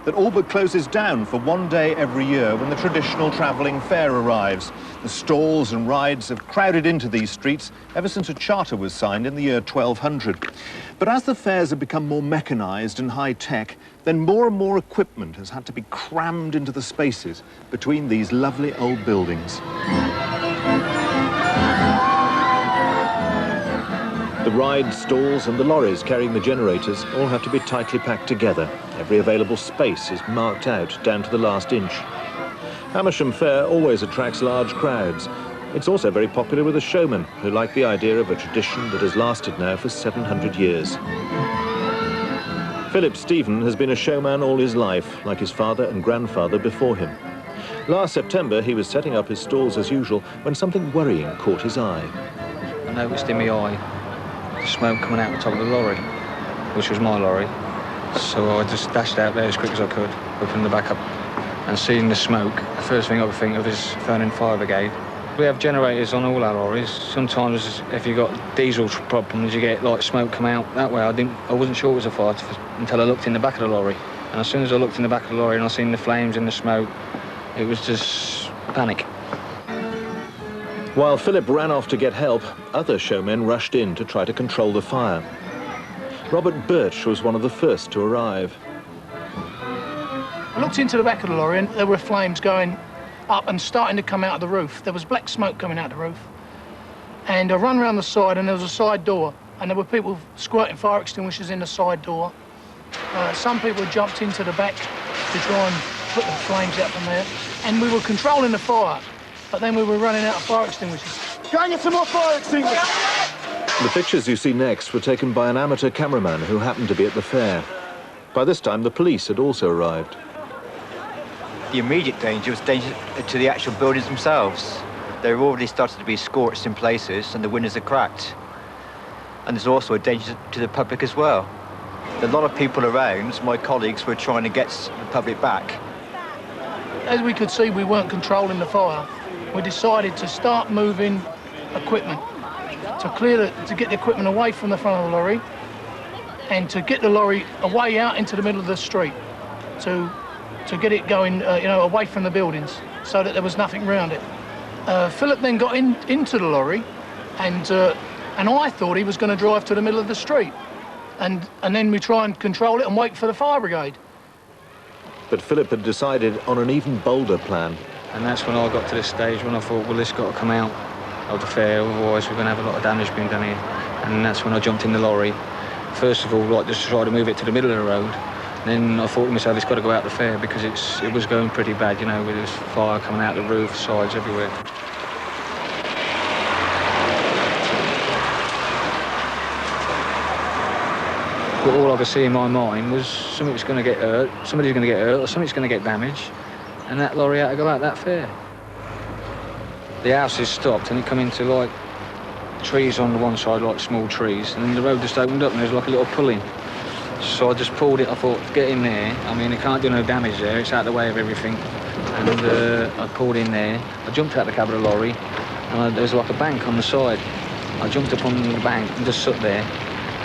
that all but closes down for one day every year when the traditional travelling fair arrives. The stalls and rides have crowded into these streets ever since a charter was signed in the year 1200. But as the fairs have become more mechanised and high-tech, then more and more equipment has had to be crammed into the spaces between these lovely old buildings. The rides, stalls and the lorries carrying the generators all have to be tightly packed together. Every available space is marked out down to the last inch. Amersham Fair always attracts large crowds. It's also very popular with the showmen, who like the idea of a tradition that has lasted now for 700 years. Philip Stephen has been a showman all his life, like his father and grandfather before him. Last September, he was setting up his stalls as usual when something worrying caught his eye. I noticed in my eye the smoke coming out the top of the lorry, which was my lorry. So I just dashed out there as quick as I could, opened the back up, and seeing the smoke, the first thing I would think of is phoning fire brigade. We have generators on all our lorries. Sometimes if you've got diesel problems, you get like smoke come out that way. I wasn't sure it was a fire until I looked in the back of the lorry. And as soon as I looked in the back of the lorry and I seen the flames and the smoke, it was just panic. While Philip ran off to get help, other showmen rushed in to try to control the fire. Robert BIRCH was one of the first to arrive. I looked into the back of the lorry and there were flames going up and starting to come out of the roof. There was black smoke coming out of the roof. And I ran around the side and there was a side door and there were people squirting fire extinguishers in the side door. Some people jumped into the back to try and put the flames out from there. And we were controlling the fire, but then we were running out of fire extinguishers. Go and get some more fire extinguishers! The pictures you see next were taken by an amateur cameraman who happened to be at the fair. By this time, the police had also arrived. The immediate danger was danger to the actual buildings themselves. They've already started to be scorched in places and the windows are cracked. And there's also a danger to the public as well. A lot of people around, my colleagues, were trying to get the public back. As we could see, we weren't controlling the fire. We decided to start moving equipment to get the equipment away from the front of the lorry and to get the lorry away out into the middle of the street to get it going, away from the buildings so that there was nothing around it. Philip then got into the lorry and I thought he was going to drive to the middle of the street and then we try and control it and wait for the fire brigade. But Philip had decided on an even bolder plan. And that's when I got to this stage when I thought, well, this got to come out of the fair, otherwise we're going to have a lot of damage being done here. And that's when I jumped in the lorry. First of all, just to try to move it to the middle of the road. Then I thought to myself, it's got to go out the fair because it was going pretty bad, with this fire coming out the roof, sides, everywhere. But all I could see in my mind was somebody's going to get hurt, or somebody's going to get damaged, and that lorry had to go out that fair. The houses stopped and it come into like trees on the one side, like small trees, and then the road just opened up and there was like a little pull-in. So I just pulled it, I thought, get in there. I mean, it can't do no damage there, it's out the way of everything. And I pulled in there, I jumped out the cab of the lorry, and there was like a bank on the side. I jumped up on the bank and just sat there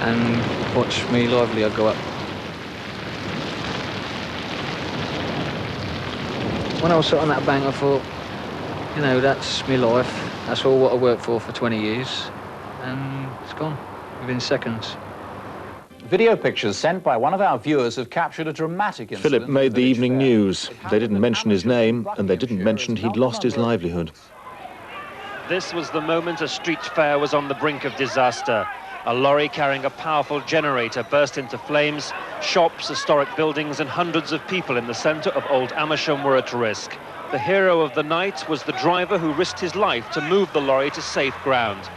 and watched me lively, I'd go up. When I was sat on that bank, I thought, that's my life. That's all what I worked for 20 years, and it's gone within seconds. Video pictures sent by one of our viewers have captured a dramatic incident. Philip made the evening news. They didn't mention his name, and they didn't mention he'd lost his livelihood. This was the moment a street fair was on the brink of disaster. A lorry carrying a powerful generator burst into flames. Shops, historic buildings, and hundreds of people in the centre of Old Amersham were at risk. The hero of the night was the driver who risked his life to move the lorry to safe ground.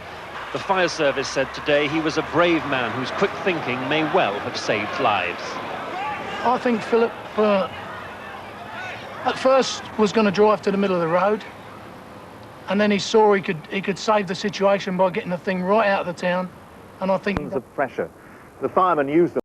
The fire service said today he was a brave man whose quick thinking may well have saved lives. I think Philip, at first, was going to drive to the middle of the road, and then he saw he could save the situation by getting the thing right out of the town, and I think... Of pressure. The firemen used them.